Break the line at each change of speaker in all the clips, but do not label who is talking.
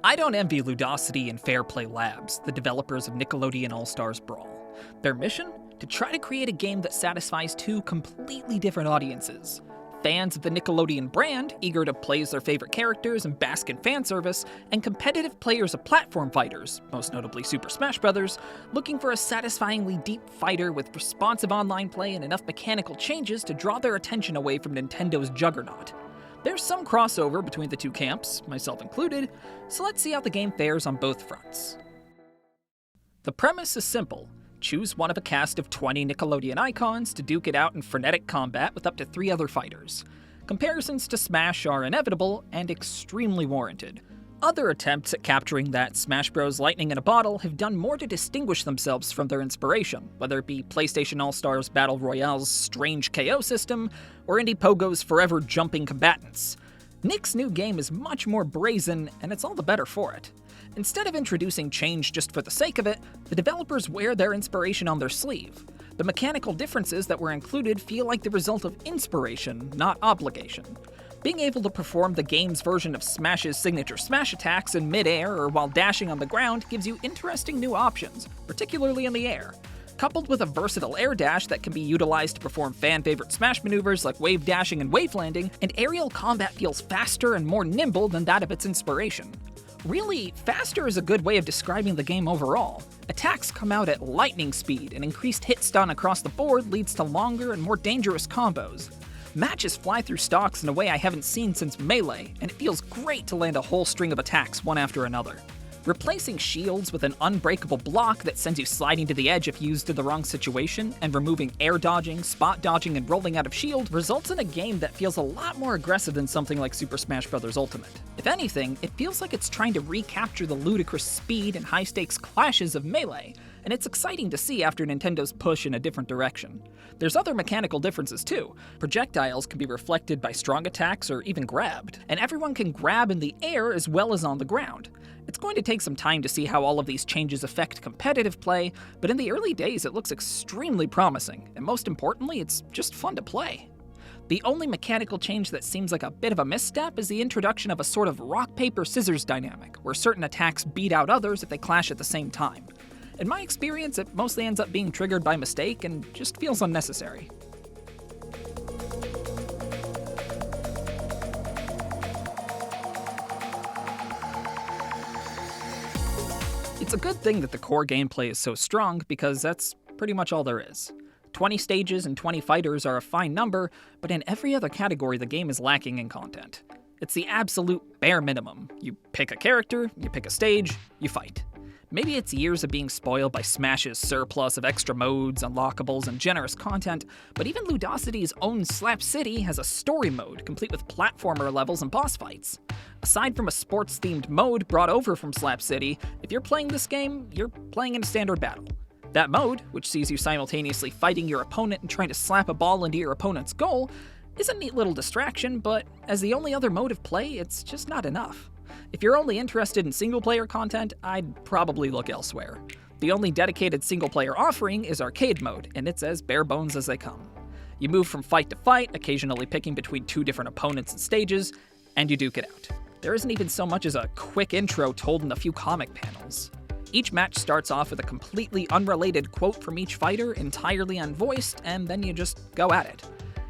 I don't envy Ludosity and Fairplay Labs, the developers of Nickelodeon All-Star Brawl. Their mission? To try to create a game that satisfies two completely different audiences. Fans of the Nickelodeon brand, eager to play as their favorite characters and bask in fan service, and competitive players of platform fighters, most notably Super Smash Bros., looking for a satisfyingly deep fighter with responsive online play and enough mechanical changes to draw their attention away from Nintendo's juggernaut. There's some crossover between the two camps, myself included, so let's see how the game fares on both fronts. The premise is simple. Choose one of a cast of 20 Nickelodeon icons to duke it out in frenetic combat with up to 3 other fighters. Comparisons to Smash are inevitable and extremely warranted. Other attempts at capturing that Smash Bros. Lightning in a bottle have done more to distinguish themselves from their inspiration, whether it be PlayStation All-Stars Battle Royale's strange KO system, or Indiepogo's forever jumping combatants. Nick's new game is much more brazen, and it's all the better for it. Instead of introducing change just for the sake of it, the developers wear their inspiration on their sleeve. The mechanical differences that were included feel like the result of inspiration, not obligation. Being able to perform the game's version of Smash's signature smash attacks in mid-air or while dashing on the ground gives you interesting new options, particularly in the air. Coupled with a versatile air dash that can be utilized to perform fan-favorite Smash maneuvers like wave dashing and wave landing, and aerial combat feels faster and more nimble than that of its inspiration. Really, faster is a good way of describing the game overall. Attacks come out at lightning speed, and increased hit stun across the board leads to longer and more dangerous combos. Matches fly through stocks in a way I haven't seen since Melee, and it feels great to land a whole string of attacks one after another. Replacing shields with an unbreakable block that sends you sliding to the edge if used in the wrong situation, and removing air dodging, spot dodging, and rolling out of shield results in a game that feels a lot more aggressive than something like Super Smash Bros. Ultimate. If anything, it feels like it's trying to recapture the ludicrous speed and high-stakes clashes of Melee, and it's exciting to see after Nintendo's push in a different direction. There's other mechanical differences too. Projectiles can be reflected by strong attacks or even grabbed, and everyone can grab in the air as well as on the ground. It's going to take some time to see how all of these changes affect competitive play, but in the early days it looks extremely promising, and most importantly, it's just fun to play. The only mechanical change that seems like a bit of a misstep is the introduction of a sort of rock-paper-scissors dynamic, where certain attacks beat out others if they clash at the same time. In my experience, it mostly ends up being triggered by mistake and just feels unnecessary. It's a good thing that the core gameplay is so strong because that's pretty much all there is. 20 stages and 20 fighters are a fine number, but in every other category the game is lacking in content. It's the absolute bare minimum. You pick a character, you pick a stage, you fight. Maybe it's years of being spoiled by Smash's surplus of extra modes, unlockables, and generous content, but even Ludosity's own Slap City has a story mode, complete with platformer levels and boss fights. Aside from a sports-themed mode brought over from Slap City, if you're playing this game, you're playing in a standard battle. That mode, which sees you simultaneously fighting your opponent and trying to slap a ball into your opponent's goal, is a neat little distraction, but as the only other mode of play, it's just not enough. If you're only interested in single-player content, I'd probably look elsewhere. The only dedicated single-player offering is arcade mode, and it's as bare bones as they come. You move from fight to fight, occasionally picking between 2 different opponents and stages, and you duke it out. There isn't even so much as a quick intro told in a few comic panels. Each match starts off with a completely unrelated quote from each fighter, entirely unvoiced, and then you just go at it.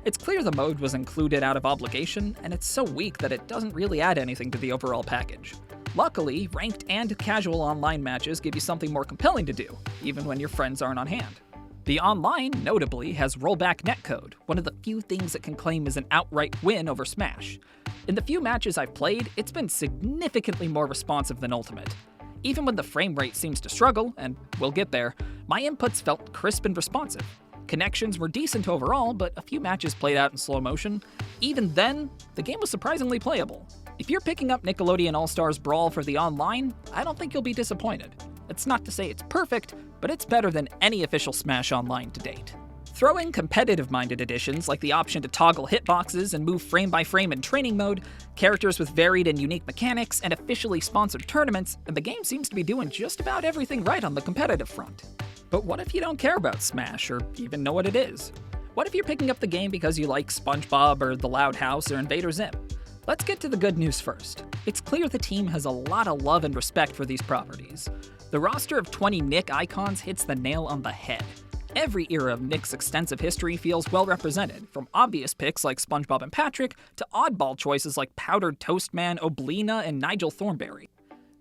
It's clear the mode was included out of obligation, and it's so weak that it doesn't really add anything to the overall package. Luckily, ranked and casual online matches give you something more compelling to do, even when your friends aren't on hand. The online, notably, has rollback netcode, one of the few things it can claim is an outright win over Smash. In the few matches I've played, it's been significantly more responsive than Ultimate. Even when the frame rate seems to struggle, and we'll get there, my inputs felt crisp and responsive. Connections were decent overall, but a few matches played out in slow motion. Even then, the game was surprisingly playable. If you're picking up Nickelodeon All-Stars Brawl for the online, I don't think you'll be disappointed. It's not to say it's perfect, but it's better than any official Smash Online to date. Throw in competitive-minded additions like the option to toggle hitboxes and move frame by frame in training mode, characters with varied and unique mechanics, and officially sponsored tournaments, and the game seems to be doing just about everything right on the competitive front. But what if you don't care about Smash, or even know what it is? What if you're picking up the game because you like SpongeBob or The Loud House or Invader Zim? Let's get to the good news first. It's clear the team has a lot of love and respect for these properties. The roster of 20 Nick icons hits the nail on the head. Every era of Nick's extensive history feels well represented, from obvious picks like SpongeBob and Patrick to oddball choices like Powdered Toast Man, Oblina, and Nigel Thornberry.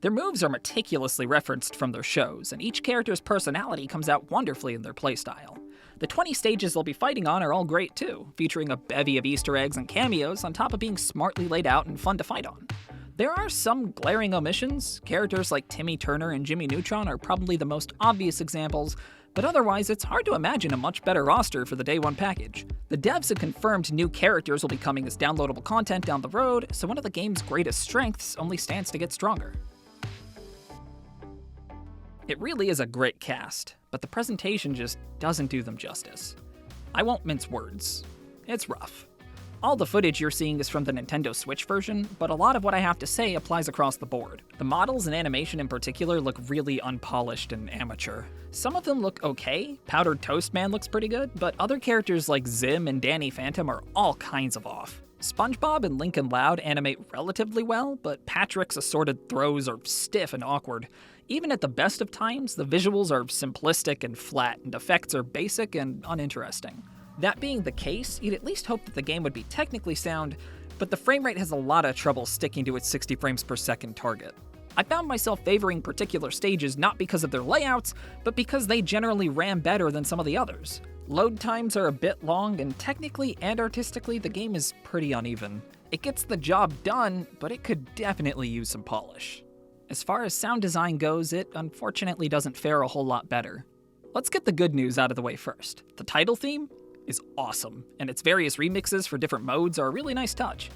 Their moves are meticulously referenced from their shows, and each character's personality comes out wonderfully in their playstyle. The 20 stages they'll be fighting on are all great too, featuring a bevy of Easter eggs and cameos on top of being smartly laid out and fun to fight on. There are some glaring omissions. Characters like Timmy Turner and Jimmy Neutron are probably the most obvious examples, but otherwise it's hard to imagine a much better roster for the Day 1 package. The devs have confirmed new characters will be coming as downloadable content down the road, so one of the game's greatest strengths only stands to get stronger. It really is a great cast, but the presentation just doesn't do them justice. I won't mince words. It's rough. All the footage you're seeing is from the Nintendo Switch version, but a lot of what I have to say applies across the board. The models and animation in particular look really unpolished and amateur. Some of them look okay. Powdered Toast Man looks pretty good, but other characters like Zim and Danny Phantom are all kinds of off. SpongeBob and Lincoln Loud animate relatively well, but Patrick's assorted throws are stiff and awkward. Even at the best of times, the visuals are simplistic and flat, and effects are basic and uninteresting. That being the case, you'd at least hope that the game would be technically sound, but the frame rate has a lot of trouble sticking to its 60 frames per second target. I found myself favoring particular stages not because of their layouts, but because they generally ran better than some of the others. Load times are a bit long, and technically and artistically the game is pretty uneven. It gets the job done, but it could definitely use some polish. As far as sound design goes, it unfortunately doesn't fare a whole lot better. Let's get the good news out of the way first. The title theme is awesome, and its various remixes for different modes are a really nice touch.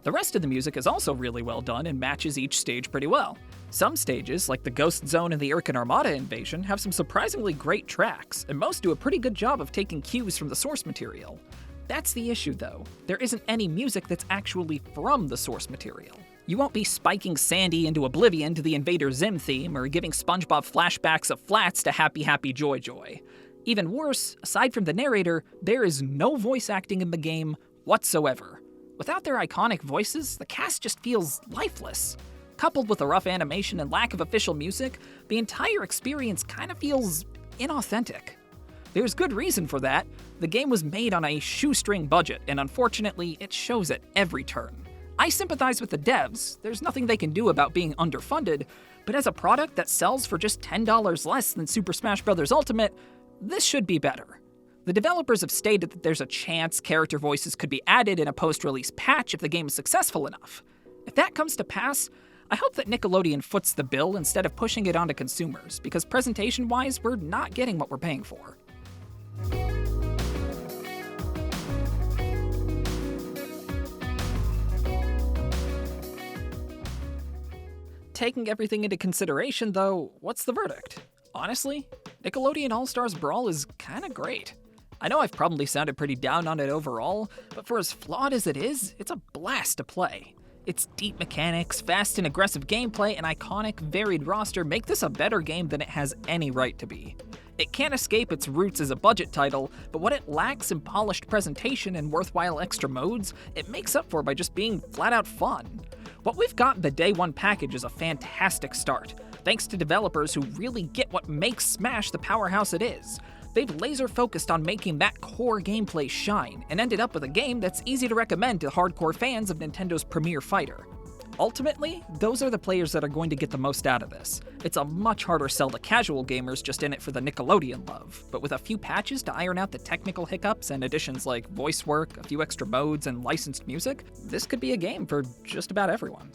The rest of the music is also really well done and matches each stage pretty well. Some stages, like the Ghost Zone and the Irken Armada invasion, have some surprisingly great tracks, and most do a pretty good job of taking cues from the source material. That's the issue though, there isn't any music that's actually from the source material. You won't be spiking Sandy into oblivion to the Invader Zim theme, or giving SpongeBob flashbacks of flats to Happy Happy Joy Joy. Even worse, aside from the narrator, there is no voice acting in the game whatsoever. Without their iconic voices, the cast just feels lifeless. Coupled with the rough animation and lack of official music, the entire experience kind of feels inauthentic. There's good reason for that. The game was made on a shoestring budget, and unfortunately, it shows at every turn. I sympathize with the devs, there's nothing they can do about being underfunded, but as a product that sells for just $10 less than Super Smash Bros. Ultimate, this should be better. The developers have stated that there's a chance character voices could be added in a post-release patch if the game is successful enough. If that comes to pass, I hope that Nickelodeon foots the bill instead of pushing it onto consumers, because presentation-wise, we're not getting what we're paying for. Taking everything into consideration, though, what's the verdict? Honestly, Nickelodeon All-Stars Brawl is kinda great. I know I've probably sounded pretty down on it overall, but for as flawed as it is, it's a blast to play. Its deep mechanics, fast and aggressive gameplay, and iconic, varied roster make this a better game than it has any right to be. It can't escape its roots as a budget title, but what it lacks in polished presentation and worthwhile extra modes, it makes up for by just being flat-out fun. What we've got in the Day 1 package is a fantastic start, thanks to developers who really get what makes Smash the powerhouse it is. They've laser-focused on making that core gameplay shine, and ended up with a game that's easy to recommend to hardcore fans of Nintendo's premier fighter. Ultimately, those are the players that are going to get the most out of this. It's a much harder sell to casual gamers just in it for the Nickelodeon love, but with a few patches to iron out the technical hiccups and additions like voice work, a few extra modes, and licensed music, this could be a game for just about everyone.